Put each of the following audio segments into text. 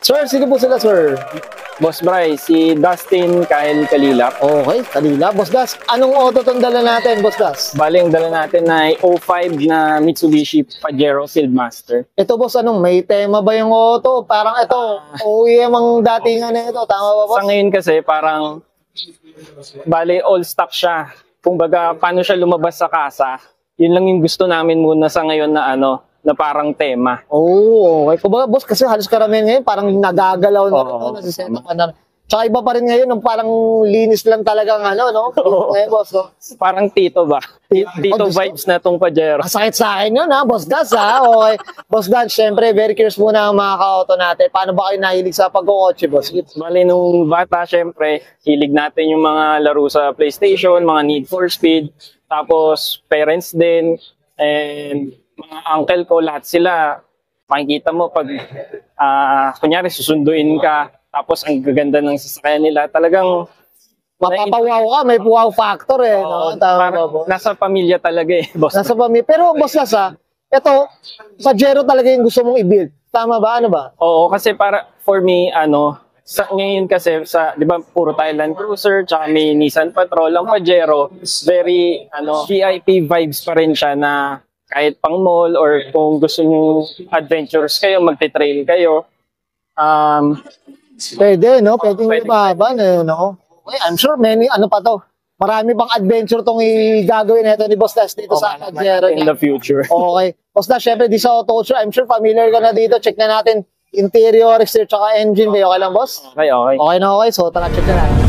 Sir, sino po sila, sir? Boss Bryce, si Dustin Kyle Kalilap. Okay, kanila. Boss Das, anong auto itong dala natin, Boss Das? Bali, ang dala natin ay 05 na Mitsubishi Pajero Fieldmaster. Ito, boss, may tema ba yung auto? Parang ito, OEM ang datingan na ito. Tama ba, boss? Sa ngayon kasi, parang, bali, all stock siya. Kumbaga, paano siya lumabas sa kasa, yun lang yung gusto namin muna sa ngayon na na parang tema. Oo, okay. Kumbaga, boss, kasi halos karamihan ngayon, parang nagagalaw na rin, nasiseto ka na. Tsaka iba pa rin ngayon, nung parang linis lang talagang no? Okay, boss, no? Parang Tito ba? Tito vibes na tong Pajero. Masakit sa akin yun, ha? Boss Das, ha? Okay. Boss Dan, syempre, very curious muna ang mga ka-auto natin. Paano ba kayo nahilig sa pagkukotse, boss? Bali, nung bata, syempre, hilig natin yung mga laro sa PlayStation, mga Need for Speed, tapos parents din, and mga uncle ko, lahat sila, makikita mo pag, kunyari, susunduin ka, tapos ang gaganda ng sasakyan nila, talagang mapapawaw ka, may wow factor no? Tama ba? Nasa pamilya talaga boss. Nasa pamilya. Pero boss Nasa, ito, Pajero talaga yung gusto mong i-build. Tama ba? Ano ba? Oo, kasi for me, ngayon kasi, di ba, puro Thailand Cruiser, tsaka may Nissan Patrol, ang Pajero, very, VIP vibes pa rin siya na kahit pang mall or kung gusto nyo adventures kayo, magte-trail kayo. Pwede, no? Pwede lumaban, no? Okay, I'm sure marami pang adventure tong gagawin nito ni Boss Das dito sa Pajero. In the future. Okay. Boss Das, syempre, di sa auto culture, I'm sure familiar ka na dito. Check na natin interior, exterior, tsaka engine. Okay lang, boss? Okay. Okay na, okay. So, tara, check na natin.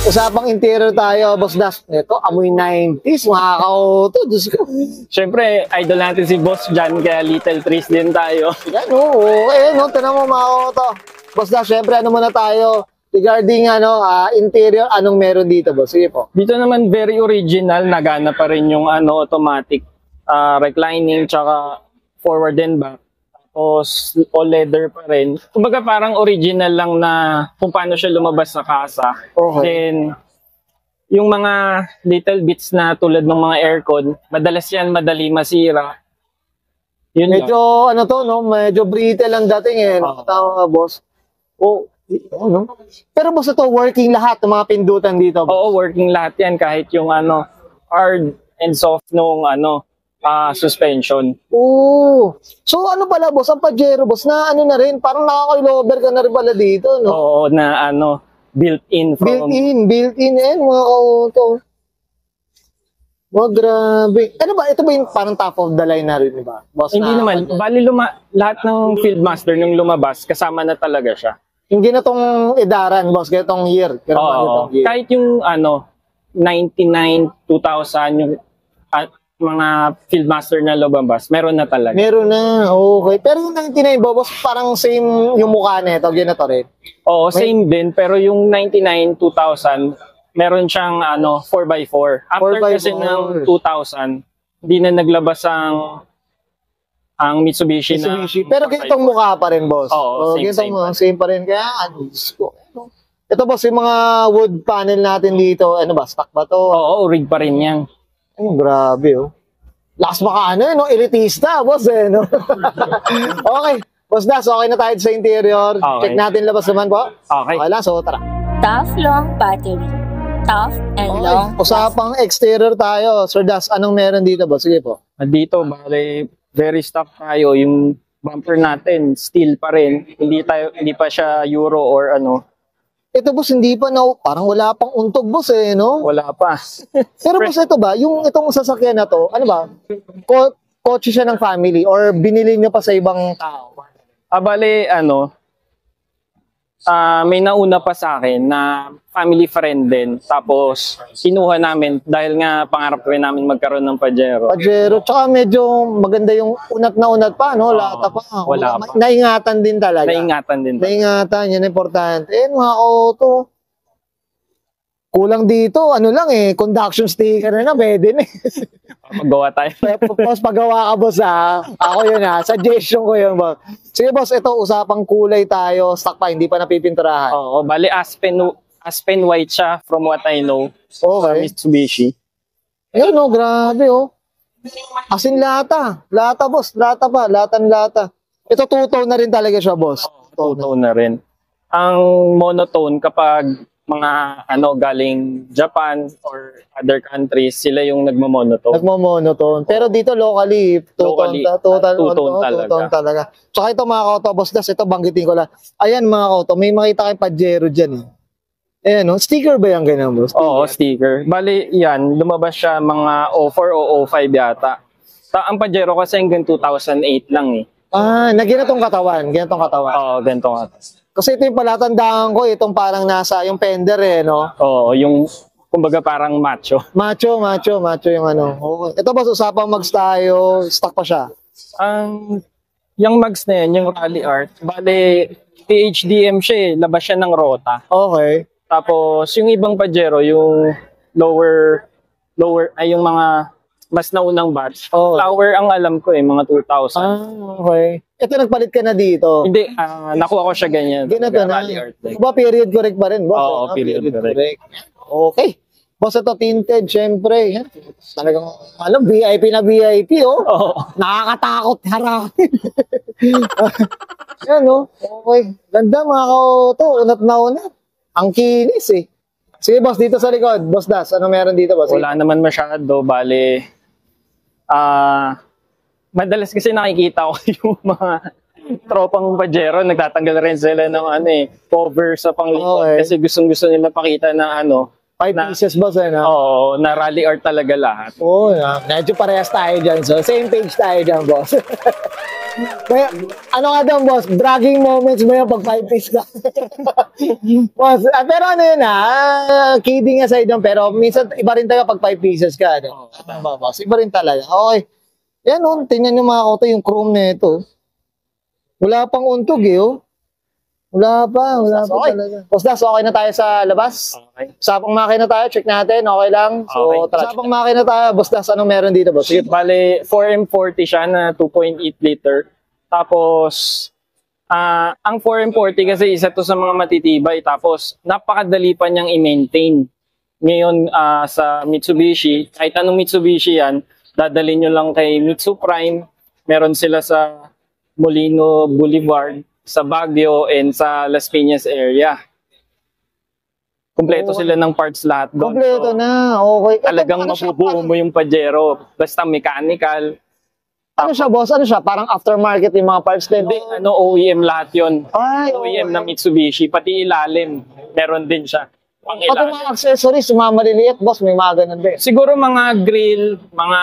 Usapang interior tayo, Boss Das. Ito, amoy 90s, mga ka-auto. Diyos ko. Siyempre, idol natin si Boss Jan, kaya Little Trees din tayo. Yan, oo. Tinan mo, mga ka-auto. Boss Das, siyempre, muna tayo? Regarding, interior, anong meron dito, Boss? Sige po. Dito naman, very original. Nagana pa rin yung, automatic reclining, tsaka forward and back. Tapos, all leather pa rin. Kumbaga parang original lang na kung paano siya lumabas sa kasa. Okay. Then, yung mga little bits na tulad ng mga aircon, madalas yan madali masira. Yun medyo, medyo brittle ang dating Tama, boss. Pero boss, ito, working lahat ng mga pindutan dito, boss? Oo, working lahat yan. Kahit yung hard and soft nung suspension. Oo. So pala, boss, ang Pajero, boss, na na rin, parang nakaka-lover ka na rin pala dito, no? Oo, na built-in from... Built-in, mga auto. Grabe. Ito ba yung parang top of the line na rin, ba? Boss, hindi naman. Bali, lahat ng Fieldmaster nung lumabas, kasama na talaga siya. Yung ganitong edaran, boss, ganitong year. Oo. Kahit yung 99, 2000, yung mga Fieldmaster na lumabas, meron na talaga. Meron na, okay. Pero yung 99, boss, parang same yung mukha nito, ganito rin. Oo, same din. Pero yung 99, 2000, meron siyang 4x4. After kasi ng 2000, hindi na naglabas ang Mitsubishi na... Pero ganitong mukha pa rin, boss. Oo, same pa rin. Kaya, ito, boss, yung mga wood panel natin dito, stock ba to? Oo, rig pa rin yan. Grabe, lakas baka elitista, boss, no? Okay, Boss Das, okay na tayo sa interior. Okay. Check natin labas naman po. Okay. Okay lang, so tara. Tough long battery. Tough and long. Usapang exterior tayo. Sir Das, anong meron dito, boss? Sige po. Dito, bale, very stock tayo. Yung bumper natin, steel pa rin. Hindi pa siya Euro or Ito, boss, hindi pa parang wala pang untog, boss, no? Wala pa. Pero boss, ito ba, itong sasakyan na to, kotse siya ng family or binili niyo pa sa ibang tao? Bale, may nauna pa sa akin na family friend din. Tapos, kinuha namin dahil nga pangarap rin namin magkaroon ng Pajero. Pajero, tsaka medyo maganda yung unat na unat pa, no? Lata pa. Wala pa. Naingatan din talaga. Naingatan din. Naingatan, yan importante. Mga auto. Kulang dito, ano lang eh, conduction sticker na pwede na eh. Magawa tayo. Boss, pagawa ka, boss, ha? Ako yun, ha? Suggestion ko yun, boss. Sige, boss, ito, usapang kulay tayo. Stock pa, hindi pa napipinturahan. Oo, bali Aspen white siya from what I know. Sa Okay. Mitsubishi. Ayun, no, grabe, oh. As in, lata. Lata, boss. Lata pa. Lata. Ito, two-tone na rin talaga siya, boss. Two-tone na rin. Ang monotone kapag mga galing Japan or other countries, sila yung nagmo-monotone. Nagmo-monotone. Pero dito, locally, Locally, two-tone talaga. Tsaka ito, mga kauto, boss, das, ito, banggitin ko lang. Ayan, mga kauto, may makita kayong Pajero dyan, eh. Ayan, no? Sticker ba yan ganyan, boss? Oo, sticker. Bali, yan, lumabas siya mga 04 o 05 yata. Ang Pajero kasi hanggang 2008 lang eh. Ah, na ginatong katawan. Oo, ganito nga. Kasi ito yung palatandaan ko, itong parang nasa yung fender eh, no? Oo, yung kumbaga parang macho. Macho yung ano. Okay. Ito boss, usapang mags tayo, stock pa siya. Yung mags na yan, yung Rally Art, bali, PHDM siya eh, labas siya ng Rota. Okay. Tapos, yung ibang Pajero, yung lower, ay yung mga mas naunang batch. Oh. Flower ang alam ko eh, mga 2000. Okay. Ito, nagpalit ka na dito. Hindi, nakuha ko siya ganyan. Ganito na. Rally Art. Like. Ba, period correct ba rin, boss? Oo, period correct. Okay. Boss, ito tinted, syempre. Yan. Talagang, VIP na VIP, oh. Oo. Nakakatakot harapin. Yan, no? Okay. Ganda, mga kauto. Unat na unat. Ang kinis, eh. Sige, boss, dito sa likod. Boss Das, ano meron dito, boss? Wala naman masyado, bale, madalas kasi nakikita ko yung mga tropang Pajero, nagtatanggal rin sila ng cover sa panglikod. Okay. Kasi gustong-gusto nila pakita na 5 pieces, boss, eh, no? oo, na Rally Art talaga lahat. Oo, medyo parehas tayo dyan. So, same page tayo dyan, boss. Kaya, ano nga daw, boss? Bragging moments mo yung pag 5 piece ka. Boss, pero ano yun, kidding aside yun, pero minsan iba rin tayo pag 5 pieces ka. Ano? Tama, boss. Iba rin talaga. Okay. Yan, tingnan nyo mga auto yung chrome na ito. Wala pang untog, eh, oh. Wala pa Okay. talaga. Boss Das, okay na tayo sa labas? Okay. Usapang makina tayo, check natin, okay lang. So, Okay. tara. Usapang makina tayo, Boss Das, anong meron dito, boss? Sige. Bale, 4M40 siya na 2.8 liter. Tapos, ang 4M40 kasi isa to sa mga matitibay. Tapos, napakadali pa niyang i-maintain. Ngayon, sa Mitsubishi, kahit anong Mitsubishi yan, dadalhin nyo lang kay Mitsu Prime. Meron sila sa Molino Boulevard, sa Baguio, and sa Las Piñas area. Kompleto sila ng parts lahat doon. Kompleto So, na, okay. Ito, talagang ano siya, mabubuo mo yung Pajero. Basta mechanical. Ano siya, boss? Ano siya? Parang aftermarket yung mga parts din. Hindi, OEM lahat yun. Ay, OEM na Mitsubishi, pati ilalim. Meron din siya. Pang Pati ilalim. mga accessories, mga maliliit, boss, may mga ganun din. Siguro mga grill, mga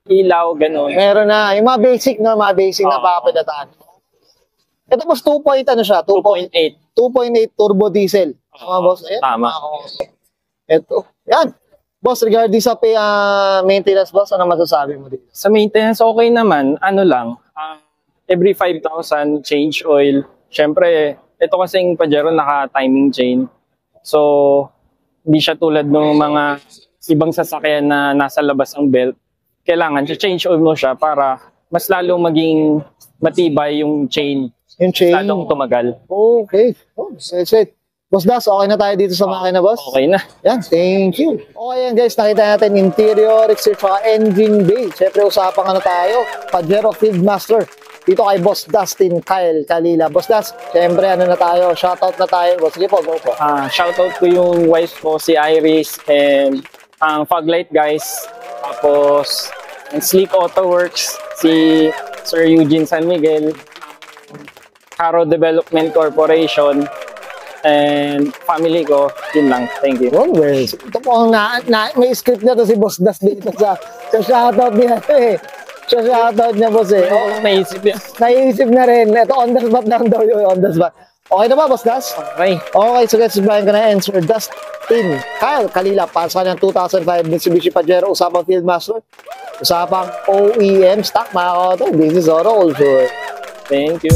ilaw, gano'n. Meron na. Yung mga basic na Oo. papadataan. Ito, boss, 2 point, ano siya? 2.8. 2.8 turbo diesel. Tama, boss? Ayan. Tama. Ito. Yan. Boss, regarding sa maintenance, boss, ano masasabi mo dito? Sa maintenance, okay naman. Ano lang, every 5,000, change oil. Siyempre, ito kasing Pajero naka-timing chain. So, hindi siya tulad ng mga ibang sasakyan na nasa labas ang belt. Kailangan change oil mo siya para mas lalong maging matibay yung chain. Yung chain. Lalong tumagal. Okay. Oh, set. Boss Das, okay na tayo dito sa makina, boss? Okay na. Yan, thank you. Okay yan guys, nakita natin interior, exterior, engine bay. Siyempre usapang tayo, Pajero Fieldmaster. Dito kay Boss Dustin Kyle Kalila. Boss Das, siyempre na tayo, shoutout na tayo. Boss, sige po, go po. Shoutout ko yung wife ko, si Iris, and ang Foglight guys. Tapos, ang Sleek Auto Works, si Sir Eugene San Miguel, Caro Development Corporation, and family ko. Yun lang. Thank you. Well, ito po ang may script na to si Boss Das dito sa shoutout niya eh. Sa shoutout niya, boss eh. Oo, naisip yan. Naiisip na rin. Ito on the spot lang daw yun, on the spot. Okay na ba, Boss Das? Okay. Okay, so guys, Brian ka na answer. Dustin Kyle Kalila, para sa kanyang 2005 Mitsubishi Pajero, usapang Fieldmaster, usapang OEM stock, mga kato. This is Oro also. Thank you.